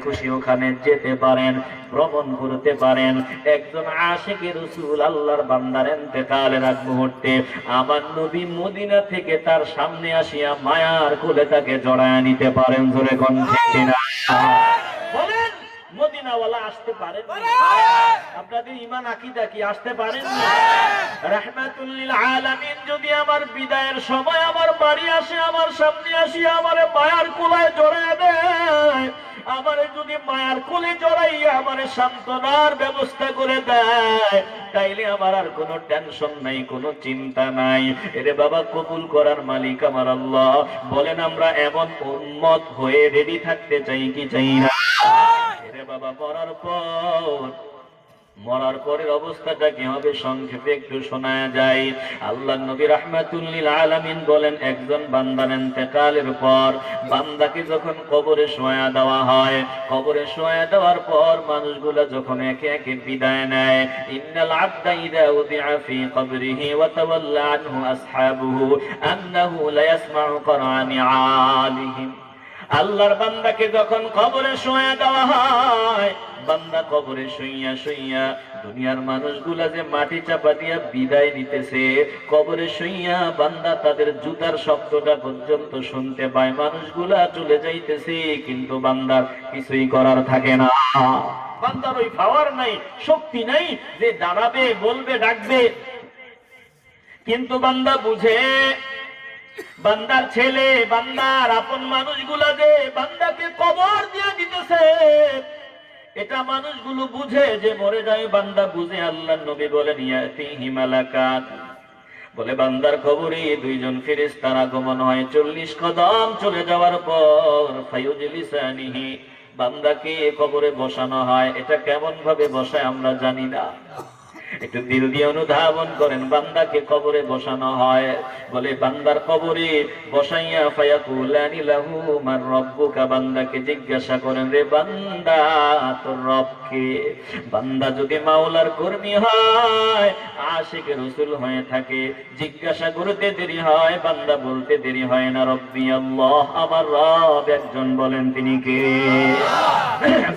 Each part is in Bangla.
খুশি ওখানে যেতে পারেন, ভ্রমণ করতে পারেন। একজন আশিকে রাসূল আল্লাহর বান্দার ইন্তেকালের আগ মুহূর্তে আমার নবী মদিনা থেকে তার সামনে আসিয়া মায়ার কোলে তাকে জড়ায় নিতে পারেন। জোরে কোন ঠিক কিনা বলেন? মদিনাওয়ালা আসতে পারেন? আপনাদের ঈমান আকীদা কি আসতে পারেন না? রাহমাতুল লিল আলামিন যদি আমার বিদায়ের সময় আমার বাড়ি আসে, আমার সামনে আসিয়া আমারে মায়ার কোলায় জড়ায় দেয়, আমারে যদি মায়ার কোলে জড়াইয়া আমারে সান্ত্বনার ব্যবস্থা করে দেয়, তাইলে আমার আর কোনো টেনশন নাই, কোনো চিন্তা নাই। এরে বাবা, কবুল করার মালিক আমার আল্লাহ। বলেন আমরা এমন উম্মত হয়ে রেডি থাকতে চাই কি চাই না? এরে বাবা, মরার পরের অবস্থাটা কি হবে সংক্ষেপে একটু শোনা যায়। আল্লাহর নবী রাহমাতুল লিল আলামিন বলেন, একজন বান্দার ইন্তেকালের পর বান্দাকে যখন কবরে শোয়া দেওয়া হয়, কবরে শোয়া দেওয়ার পর মানুষগুলা যখন একে একে বিদায় নেয়, ইন্নাল আবদা ইযা উদিআ ফি কবরিহি ওয়া তাওয়াল্লা আনহু আসহাবুহু আন্নাহু লা ইয়াসমাউ করানি আলিহিম। আল্লাহর বান্দাকে যখন কবরে শোয়া দেওয়া হয়, বান্দা কবরে শুইয়া শুইয়া দুনিয়ার মানুষগুলা যে মাটি চাপা দিয়া বিদায় নিতেছে, কবরে শুইয়া বান্দা তাদের জুতার শব্দটা পর্যন্ত শুনতে পায়। মানুষগুলা চলে যাইতেছে, কিন্তু বান্দার কিছুই করার থাকে না। বান্দার ওই পাওয়ার নাই, শক্তি নাই যে দাঁড়াবে, বলবে, ডাকবে। কিন্তু বান্দা বুঝে, বান্দার ছেলে, বান্দার আপন মানুষগুলা যে বান্দাকে কবর দিয়ে দিতেছে, এটা মানুষগুলো বুঝে যে মরে যায়, বান্দা বুঝে। আল্লাহর নবী বলেন, ইয়াতিহি মালাকাত, বলে বান্দার কবরে দুইজন ফেরেশতার আগমন হয়। 40 কদম চলে যাওয়ার পর ফায়ুজলিসানিহি, বান্দাকে কবরে বসানো হয়। এটা কেমন ভাবে বসায় আমরা জানি না, একটু দিল দিয়ে অনুধাবন করেন। বান্দাকে কবরে বসানো হয়, বলে বান্দার কবরে বসাইয়া ফায়াকুলানি লাহু মান রাব্বুকা, বান্দাকে জিজ্ঞাসা করেন, রে বান্দা তোর রব কে? বান্দা যদি মাওলার কর্মী হয়, আশিক রাসূল হয়ে থাকে, জিজ্ঞাসা করতে দেরি হয়, বান্দা বলতে দেরি হয় না, রব্বি আল্লাহ, আমার রব একজন। বলেন তিনি কে?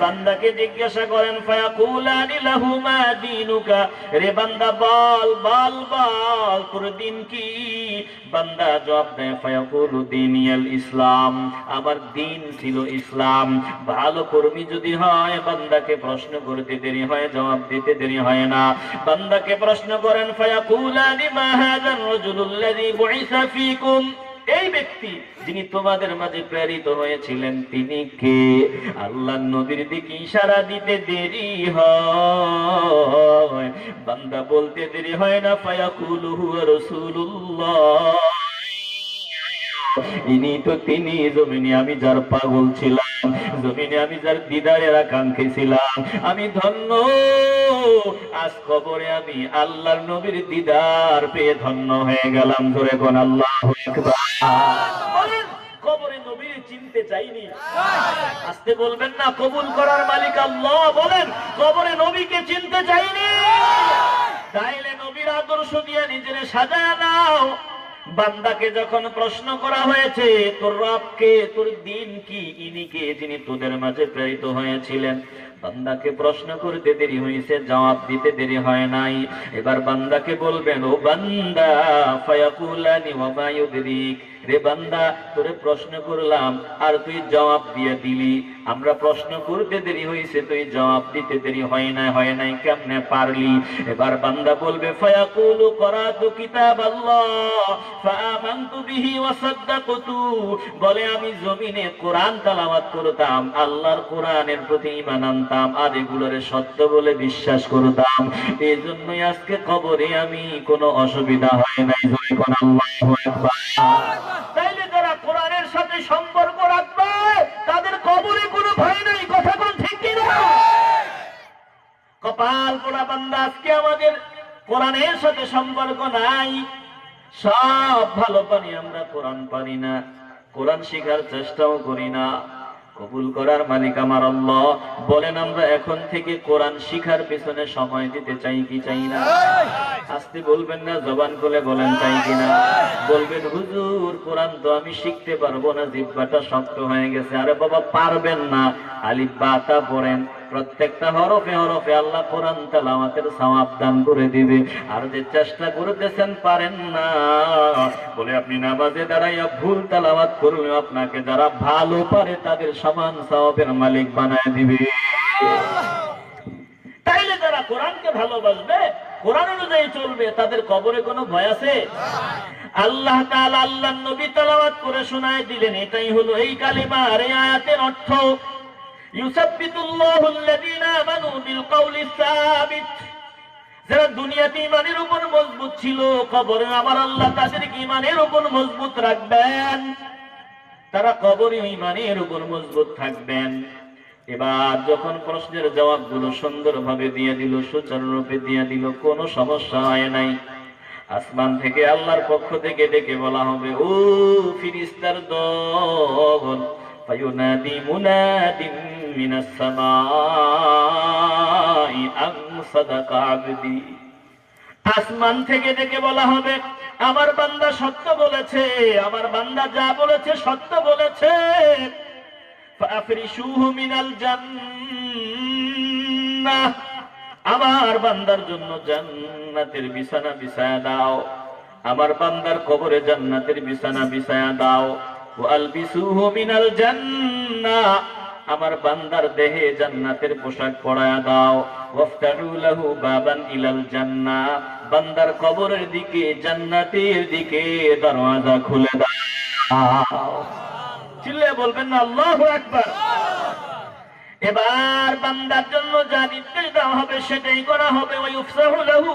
বান্দাকে জিজ্ঞাসা করেন, ফায়াকুলানি লাহু মা দীনুকা, রে বান্দা বল বল বল তোর দিন কি? বান্দা জবাব দেয়, ফায়াকুলু দীনিয়াল ইসলাম, আমার দিন ছিল ইসলাম। ভালো কর্মী যদি হয়, বান্দাকে প্রশ্ন করতে দেরি হয়, জবাব দিতে দেরি হয় না। বান্দাকে প্রশ্ন করেন, ফায়াকুলানি মা হাযার রাজুলুল্লাযী বুইসা ফীকুম, এই ব্যক্তি যিনি তোমাদের মাঝে প্রেরিত হয়েছিলেন তিনি কে? আল্লাহর নবীর দিকে ইশারা দিতে দেরি হয়, বান্দা বলতে দেরি হয় না, ফায়াকুলু হুয়া রাসূলুল্লাহ, ইনি তো তিনি, জমিনে আমি যার পাগল ছিলাম, জমিনে আমি যার দিদারের আকাঙ্ক্ষী ছিলাম, আমি ধন্য। আজ কবরে আমি আল্লাহর নবীর দিদার পেয়ে ধন্য হয়ে গেলাম। ধরে কোন আল্লাহু আকবার। কবরে নবীর চিনতে চাইনি, আসতে বলবেন না, কবুল করার মালিক আল্লাহ। বলেন, কবরে নবীকে চিনতে চাইনি, তাইলে নবীর আদর্শ দিয়ে নিজের সাজায় নাও। বান্দাকে যখন প্রশ্ন করা হয়েছে, তোর রব কে, তোর দিন কি, ইনি কে যিনি তোদের মাঝে প্রেরিত হয়েছিলেন, বান্দাকে প্রশ্ন করতে দেরি হয়েছে, জবাব দিতে দেরি হয় নাই। এবার বান্দাকে বলবেন, ও বান্দা, ফায়াকুলানি ওয়া মা ইউদরিক, রে বান্দা তোরে প্রশ্ন করলাম আর তুই জবাব দিয়ে দিলি, আমরা প্রশ্ন করতে দেরি হয়েছে, তুই জবাব দিতে দেরি হয় নাই, কেমনে পারলি? এবার বান্দা বলবে, ফায়াকুলু করাতু কিতাবাল্লাহ ফাআমানতু বিহি ওয়া সাদ্দাকতু, বলে আমি জমিনে কোরআন তেলাওয়াত করতাম, আল্লাহর কোরআনের প্রতি ঈমান আনতাম, আর এগুলোরে সত্য বলে বিশ্বাস করতাম, এজন্যই আজকে কবরে আমি কোনো অসুবিধা হয় নাই। জয় কোন আল্লাহু আকবার। তাইলে যারা কোরআনের সাথে সম্পর্ক রাখবে তাদের কবরে কোনো ভয় নাই। কথা কোন ঠিক কিনা? কপাল পোড়া বান্দা, আজকে আমাদের কোরআনের সাথে সম্পর্ক নাই। সব ভালো পারি আমরা, কোরআন পারি না, কোরআন শেখার চেষ্টাও করি না। কবুল করার মালিক আমার আল্লাহ। বলেন আমরা এখন থেকে কোরআন শিখার পেছনে সময় দিতে চাই কি চাই না? আস্তে বলবেন না, জবান খুলে বলেন চাই কিনা? বলবেন হুজুর কোরআন তো আমি শিখতে পারবো না, জিহ্বাটা শক্ত হয়ে গেছে। আরে বাবা পারবেন না, আলিফ বা তা পড়েন, প্রত্যেকটা হরফে হরফে আল্লাহ কোরআন তেলাওয়াতের সওয়াব দান করে দিবে। আর যে চেষ্টা করতেছেন পারেন না বলে আপনি নামাজে দাঁড়াইয়া ভুল তেলাওয়াত করলে আপনাকে যারা ভালো পারে তাদের সমান সওয়াবের মালিক বানায় দিবে। তাইলে যারা কোরআনকে ভালোবাসবে, কোরআন অনুযায়ী চলবে, তাদের কবরে কোনো ভয় আছে? আল্লাহ তাআলা আল্লাহর নবী তেলাওয়াত করে শোনায় দিলেন, এটাই হলো এই কালিমার এই আয়াতের অর্থ। ইউসাব্বিতুল্লাহু আল্লাযীনা আমানু বিল কওলিস সাবিত। যারা দুনিয়াতে ঈমানের উপর মজবুত ছিল, কবরে আমার আল্লাহ তাদেরকে ঈমানের উপর মজবুত রাখবেন, তারা কবরে ঈমানের উপর মজবুত থাকবেন। এবার যখন প্রশ্নের জবাবগুলো সুন্দরভাবে দিয়ে দিল, সুচারুরূপে দিয়ে দিল, কোনো সমস্যা হয় নাই, আসমান থেকে আল্লাহর পক্ষ থেকে ডেকে বলা হবে, ও ফিরিস্তার দল, ফায়ুনাদি মুনাদিন মিনাস সামাই আন সাদাকা আবদি। আসমান থেকে ডেকে বলা হবে, আমার বান্দা সত্য বলেছে, আমার বান্দা যা বলেছে সত্য বলেছে, ফাফরিশুহু মিনাল জান্নাহ, আমার বান্দার জন্য জান্নাতের বিছানা বিছায়া দাও, আমার বান্দার কবরে জান্নাতের বিছানা বিছায়া দাও। ওয়ালবিসুহু মিনাল জান্নাহ, আমার বান্দার দেহে জান্নাতের পোশাক পরায়া দাও। ওয়াফতাহু লাহু বাবান ইলাল জান্নাহ, বান্দার কবরের দিকে জান্নাতের দিকে দরওয়াজা খুলে দাও। চিল্লে বলবেন না আল্লাহু আকবার। এবার বান্দার জন্য যা নির্দেশ দেওয়া হবে সেটাই করা হবে। ওয়ায়ুফসাহু লাহু